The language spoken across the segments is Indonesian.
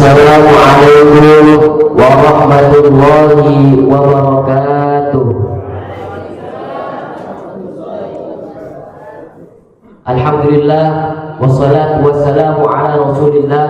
Assalamualaikum warahmatullahi wabarakatuh. Alhamdulillah wassalatu wassalamu ala Rasulillah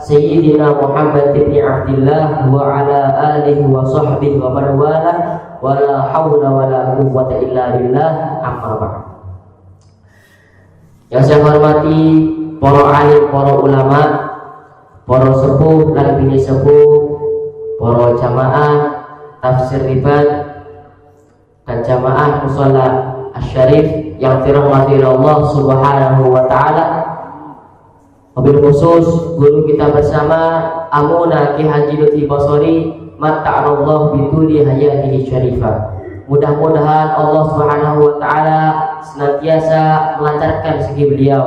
Sayyidina Muhammad ibn Abdillah wa ala alihi wa sahbihi wa man wala wa la hawla wa la quwwata illa billah, amma ba'd. Yang saya hormati para alim, para ulama, para sepuh lan bini sepuh, para jamaah tafsir ribat dan jamaah musalla asy-syarif yang dirahmati Allah Subhanahu wa taala. Wabil khusus guru kita bersama Amuna Ki Haji Lutfi Basori, matta'anallahu bituli hayatihi syarifah. Mudah-mudahan Allah Subhanahu wa taala senantiasa melancarkan rezeki beliau.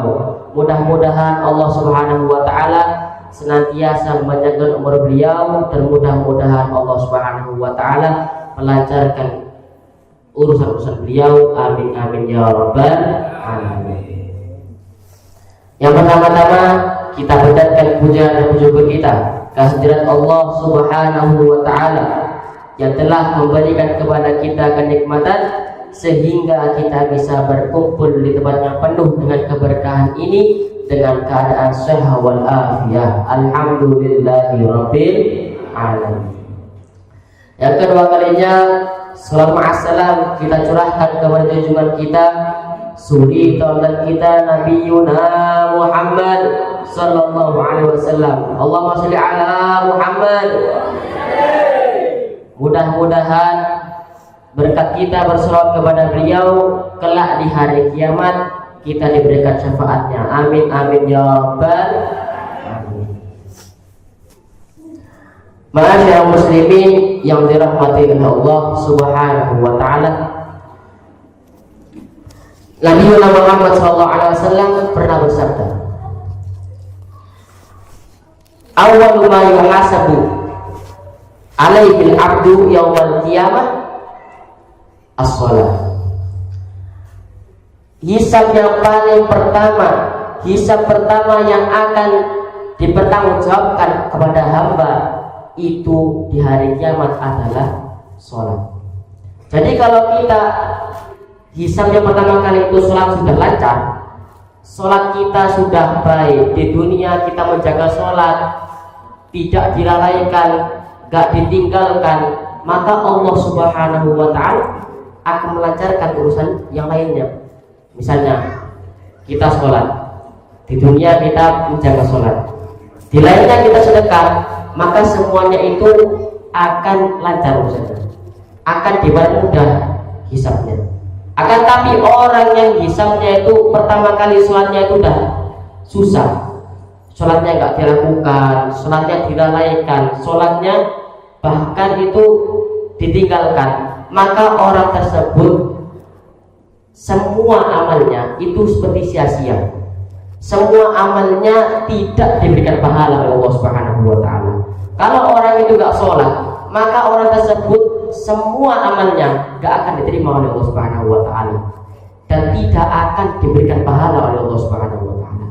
Mudah-mudahan Allah Subhanahu wa taala senantiasa memanjangkan umur beliau, dan mudah-mudahan Allah Subhanahu wa taala melancarkan urusan-urusan beliau. Amin amin ya rabbal alamin. Yang pertama-tama kita panjatkan puja dan syukur kita kehadirat Allah Subhanahu wa taala yang telah memberikan kepada kita kenikmatan sehingga kita bisa berkumpul di tempat yang penuh dengan keberkahan ini dengan keadaan sehat wal afiyah. Alhamdulillahirabbil alamin. Yang kedua kalinya, salam assalam kita curahkan kepada junjungan kita, suri taulan kita, Nabi Yuna Muhammad sallallahu alaihi wasallam. Allahumma sholli ala Muhammad. Mudah-mudahan berkat kita bersolawat kepada beliau, kelak di hari kiamat kita diberikan syafaatnya. Amin amin ya rabbal alamin. Ma'asyiral muslimin yang dirahmati oleh Allah Subhanahu wa taala, Nabi Muhammad sallallahu alaihi wasallam pernah bersabda, "Awwalu ma yuhasabu alaihi al-'abdu yaumal qiyamah as-shalah." Hisab yang paling pertama, hisab pertama yang akan dipertanggungjawabkan kepada hamba itu di hari kiamat adalah sholat. Jadi kalau kita hisab yang pertama kali itu sholat sudah lancar, sholat kita sudah baik, di dunia kita menjaga sholat, tidak dilalaikan, gak ditinggalkan, maka Allah Subhanahu wa ta'ala akan melancarkan urusan yang lainnya. Misalnya kita sholat, di dunia kita menjaga sholat, di lainnya kita sedekah, maka semuanya itu akan lancar urusannya, akan dipermudah hisabnya. Akan tapi orang yang hisabnya itu pertama kali sholatnya itu udah susah, sholatnya nggak dilakukan, sholatnya dilalaikan, sholatnya bahkan itu ditinggalkan, maka orang tersebut semua amalnya itu seperti sia-sia. Semua amalnya tidak diberikan pahala oleh Allah Subhanahu wa taala. Kalau orang itu gak sholat, maka orang tersebut semua amalnya gak akan diterima oleh Allah Subhanahu wa taala dan tidak akan diberikan pahala oleh Allah Subhanahu wa taala.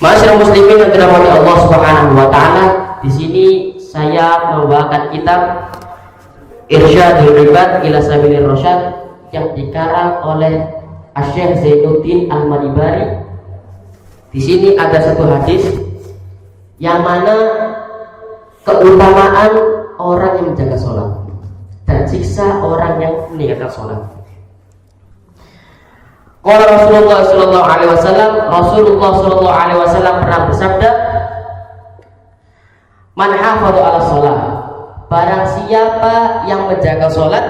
Ma'asyiral muslimin yang dirahmati Allah Subhanahu wa taala, di sini saya membawakan kitab Irsyadul Ibad ila Sabilir Rasyad yang dikarang oleh Asy-Syaikh Zainuddin Al-Madibari. Di sini ada satu hadis yang mana keutamaan orang yang menjaga sholat dan siksa orang yang meninggalkan sholat. Qala Rasulullah sallallahu alaihi wasallam, Rasulullah sallallahu alaihi wasallam pernah bersabda, "Man hafadha 'ala shalah," barang siapa yang menjaga sholat,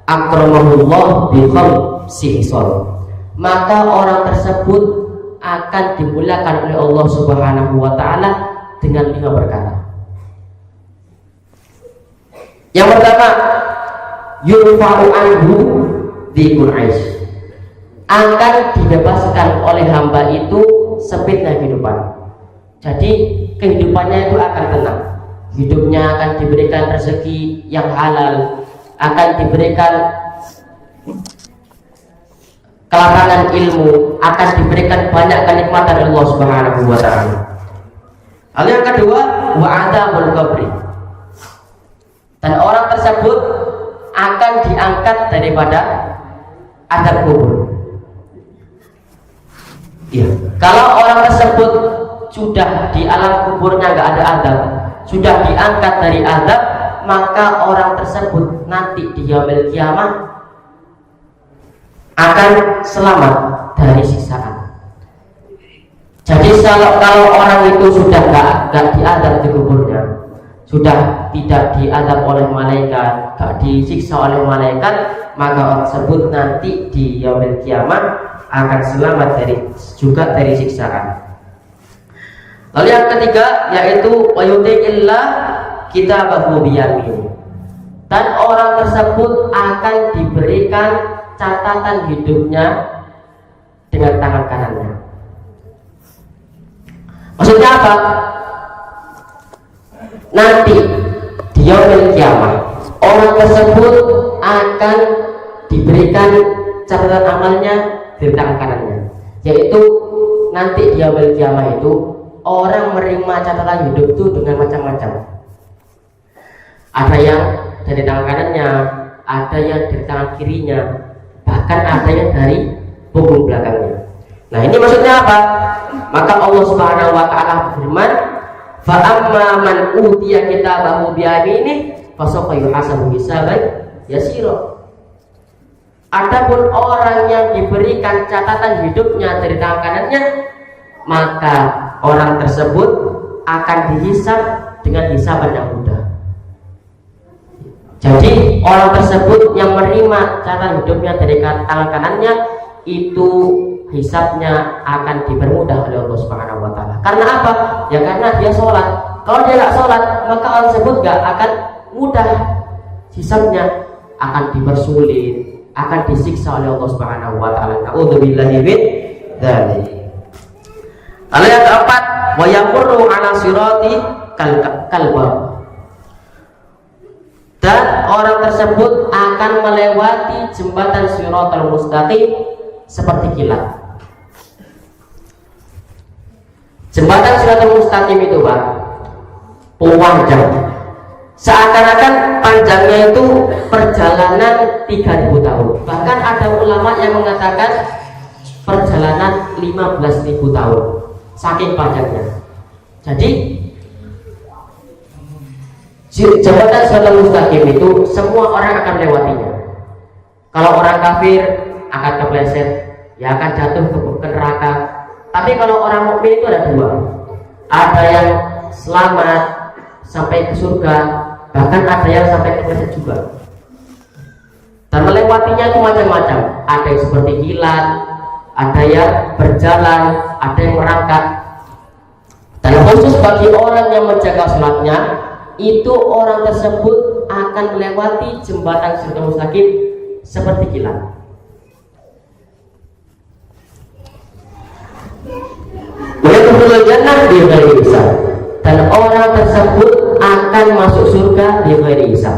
akramahullah bi khamsi hisal, maka orang tersebut akan dimuliakan oleh Allah Subhanahu wa taala dengan 5 perkara. Yang pertama, yurfa'u anhu dzikul aish, akan dibebaskan oleh hamba itu sempitnya kehidupan. Jadi kehidupannya itu akan tenang, hidupnya akan diberikan rezeki yang halal, akan diberikan kelapangan ilmu, akan diberikan banyak kenikmatan Allah Subhanahu wa taala. Lalu yang kedua, wa adzabul qabri. Dan orang tersebut akan diangkat daripada azab kubur. Ya, kalau orang tersebut sudah di alam kuburnya nggak ada azab, sudah diangkat dari azab, maka orang tersebut nanti di yaumil kiamah akan selamat dari siksaan. Jadi kalau orang itu sudah nggak diazab di kuburnya, sudah tidak diazab oleh malaikat, gak disiksa oleh malaikat, maka orang tersebut nanti di yaumil kiamah akan selamat juga dari siksaan. Lalu yang ketiga yaitu wayuti'illah kitabahu biyamin. Dan orang tersebut akan diberikan catatan hidupnya dengan tangan kanannya. Maksudnya apa? Nanti di yaumil kiamah orang tersebut akan diberikan catatan amalnya di tangan kanannya, yaitu nanti di yaumil kiamah itu orang menerima catatan hidup itu dengan macam-macam. Ada yang dari tangan kanannya, ada yang dari tangan kirinya, bahkan ada yang dari punggung belakangnya. Nah, ini maksudnya apa? Maka Allah Subhanahu wa taala berfirman, fa amma man utiya kitabahu bi yaminihi fasawfa yuhasabu hisaban yasira. Adapun orang yang diberikan catatan hidupnya dari tangan kanannya, maka orang tersebut akan dihisab dengan hisaban yang mudah. Jadi orang tersebut yang menerima catatan hidupnya dari tangan kanannya itu hisabnya akan dipermudah oleh Allah Subhanahu wa taala. Karena apa? Ya karena dia sholat. Kalau dia nggak sholat, maka orang tersebut nggak akan mudah, hisabnya akan dipersulit, akan disiksa oleh Allah Subhanahu wa taala. Na'udzubillahi min dzalik. Lalu yang keempat, wa yamurru ala sirati kalba. Dan orang tersebut akan melewati jembatan Shiratal Mustaqim seperti kilat. Jembatan Shiratal Mustaqim itu, Pak, panjang. Seakan-akan panjangnya itu perjalanan 3000 tahun. Bahkan ada ulama yang mengatakan perjalanan 15.000 tahun. Saking panjangnya. Jadi jembatan Shiratal Mustaqim itu semua orang akan melewatinya. Kalau orang kafir akan kepleset, ya akan jatuh ke neraka. Tapi kalau orang mukmin itu ada dua. Ada yang selamat sampai ke surga, bahkan ada yang sampai kepleset juga. Dan melewatinya itu macam-macam. Ada yang seperti kilat, ada yang berjalan, ada yang merangkak. Dan khusus bagi orang yang menjaga sholatnya, itu orang tersebut akan melewati jembatan Shiratal Mustaqim seperti kilat. Dan orang tersebut akan masuk surga di ghairi hisab,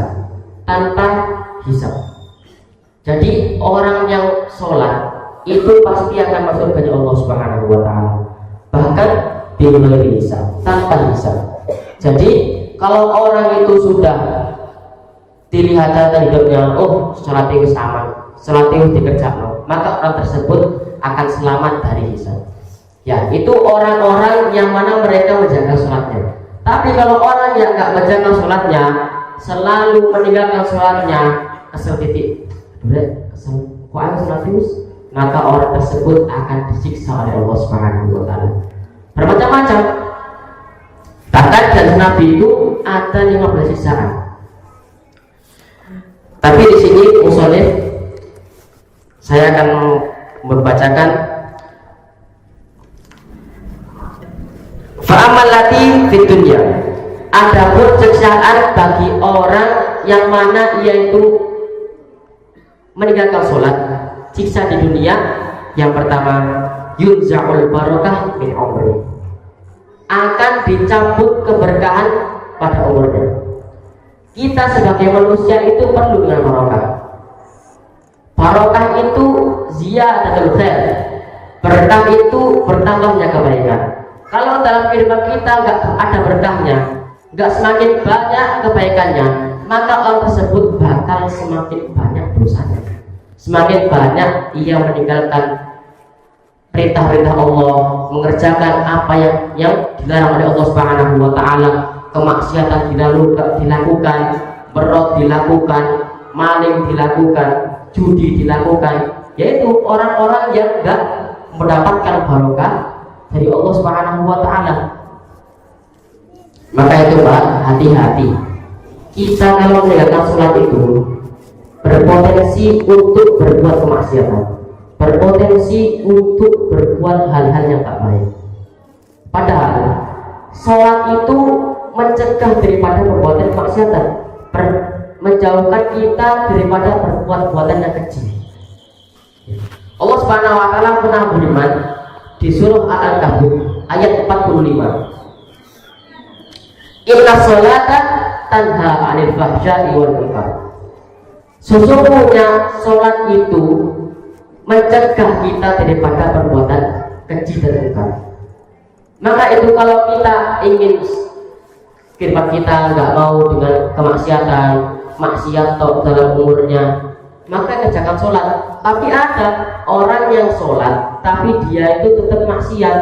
tanpa hisab. Jadi orang yang sholat itu pasti akan masuk surga Allah Subhanahu wa taala, bahkan di ghairi hisab, tanpa hisab. Jadi kalau orang itu sudah dilihat catatan hidupnya, oh sholat itu sama, sholat itu dikerjakan, maka orang tersebut akan selamat dari hisab. Ya, itu orang-orang yang mana mereka menjaga sholatnya. Tapi kalau orang yang nggak menjaga sholatnya, selalu meninggalkan sholatnya, kesel titik, kesel, kok aku sholat terus, maka orang tersebut akan disiksa oleh Allah Subhanahu wa taala. Bermacam-macam. Bahkan dari Nabi itu ada 15 siksaan. Tapi di sini musholif saya akan membacakan fa'amalati fid dunya. Adapun siksaan bagi orang yang mana ia itu meninggalkan sholat, siksa di dunia. Yang pertama, yunza'ul barakah min umri, akan dicabut keberkahan pada umurnya. Kita sebagai manusia itu perlu dengan barokah. Barokah itu ziyadatul khair, berkah itu bertambahnya kebaikan. Kalau dalam kehidupan kita nggak ada berkahnya, nggak semakin banyak kebaikannya, maka orang tersebut bakal semakin banyak dosanya. Semakin banyak ia meninggalkan perintah-perintah Allah, mengerjakan apa yang dilarang oleh Allah Subhanahu wa taala, kemaksiatan dilakukan, berot dilakukan, maling dilakukan, judi dilakukan, yaitu orang-orang yang enggak mendapatkan barokah dari Allah Subhanahu wa taala. Maka itu Pak, hati-hati. Kita kalau meninggalkan sholat itu berpotensi untuk berbuat kemaksiatan, berpotensi untuk berbuat hal-hal yang tak baik. Padahal sholat itu mencegah daripada perbuatan kemaksiatan, menjauhkan kita daripada perbuatan yang keji. Allah Subhanahu wa taala pernah berfirman di surah Al-Ankabut ayat 45. Inna sholata tanha 'anil fahsya'i wal munkar. Sesungguhnya sholat itu mencegah kita daripada perbuatan keji dan munkar. Maka itu kalau kita ingin kehidupan kita nggak mau dengan kemaksiatan, maksiat dalam umurnya, maka kerjakan sholat. Tapi ada orang yang sholat tapi dia itu tetap maksiat,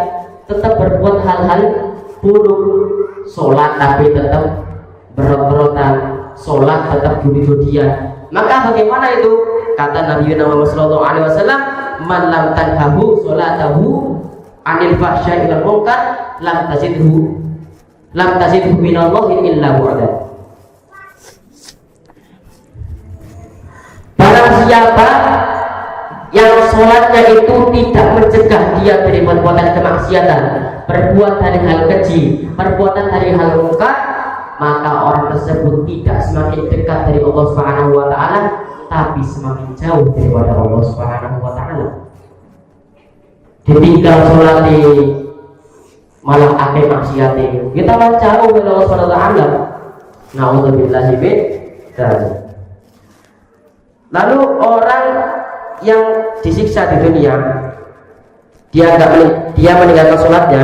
tetap berbuat hal-hal buruk. Sholat tapi tetap berot-berotan, sholat tetap judi-judian. Maka bagaimana itu? Kata Nabi Muhammad SAW, man lam tanhahu sholatahu anil fahsya'i wal munkar lam tazidhu minallahi illa bu'dan. Barang siapa yang sholatnya itu tidak mencegah dia dari perbuatan kemaksiatan, berbuat dari hal keji, perbuatan dari hal munkar, maka orang tersebut tidak semakin dekat dari Allah Subhanahu wa taala, tapi semakin jauh daripada Allah Subhanahu wa taala. Ditinggal sholat malah akeh maksiat, kita malah jauh dari Allah Subhanahu wa taala. Nauzubillahi min dzalik. Lalu orang yang disiksa di dunia, dia meninggalkan sholatnya.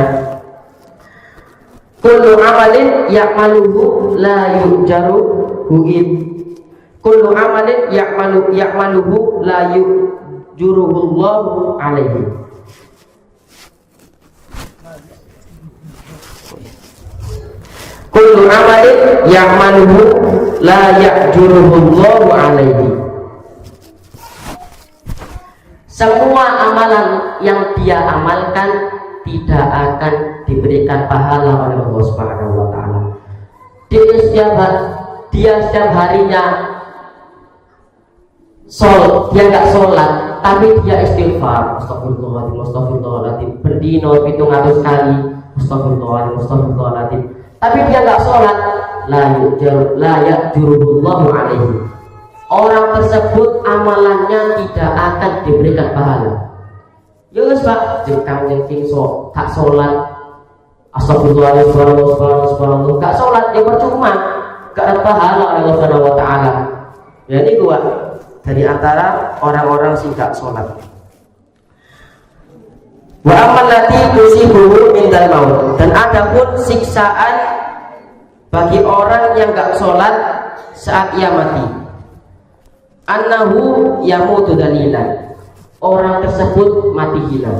Kullu amalin ya'maluhu la yujaru hu'id. Kullu amalin ya'maluhu la yujuruhullahu alaihi. Kullu amalin ya'maluhu la ya'juruhullahu alaihi. Semua amalan yang dia amalkan tidak akan diberikan pahala oleh Allah Subhanahu wa taala. Dia setiap harinya dia enggak sholat, tapi dia istighfar, astagfirullahaladzim, berdino 700 kali, astagfirullahaladzim, tapi dia enggak sholat, la ya'juruhullahu alaihi. Orang tersebut amalannya tidak akan diberikan pahala. Yus Pak, jengkang jengking tak sholat, astagfirullahaladzim, gak sholat, ya percuma, gak ada pahala oleh Allah Subhanahu wa taala. Ya ini gua dari antara orang-orang sing gak sholat. Wa amal lati tusibuhu mindal maut. Dan adapun siksaan bagi orang yang gak sholat saat ia mati. Annahu yamutu dalilan. Orang tersebut mati gila,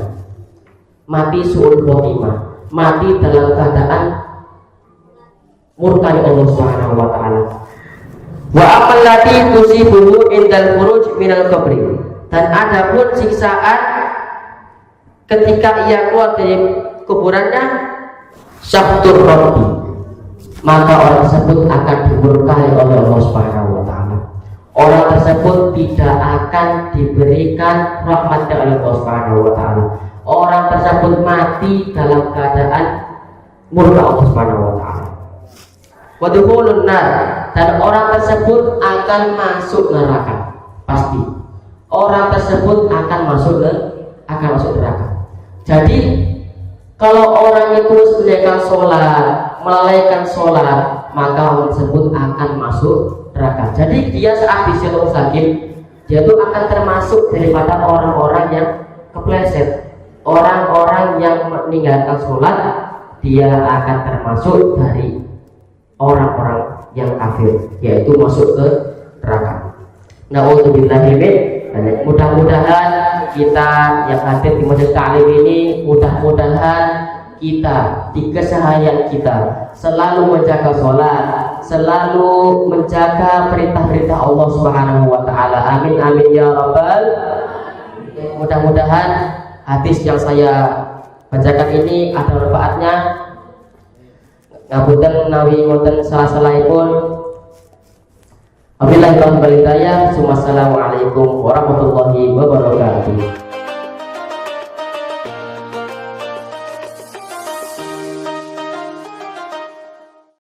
mati su'ul khotimah, mati dalam keadaan murka Allah Subhanahu wa taala. Wa amal lati tusibuhu indal khuruj minal qabri. Dan adapun siksaan ketika ia keluar dari kuburannya, syahtur rabbi, maka orang tersebut akan dimurkai oleh Allah Subhanahu wa taala. Orang tersebut tidak akan diberikan rahmatnya oleh Allah Subhanahu wa taala. Orang tersebut mati dalam keadaan murka Allah Subhanahu wa taala. Wa dukhulun nar, dan orang tersebut akan masuk neraka. Pasti. Orang tersebut akan masuk neraka. Jadi kalau orang itu meninggalkan sholat, melalaikan sholat, maka orang tersebut akan masuk neraka. Jadi dia saat disuruh sakit, dia itu akan termasuk daripada orang-orang yang kepleset, orang-orang yang meninggalkan sholat dia akan termasuk dari orang-orang yang kafir, yaitu masuk ke neraka. Na'udzubillahi min. Mudah-mudahan kita yang hadir di majelis taklim ini, mudah-mudahan kita di keseharian kita selalu menjaga sholat, selalu menjaga perintah-perintah Allah Subhanahu wa taala. Amin amin ya rabbal. Mudah-mudahan hadis yang saya bacakan ini ada manfaatnya. Ngapunten nawi wonten salah-salahipun. Wabillahi taufiq wal hidayah. Wassalamualaikum warahmatullahi wabarakatuh.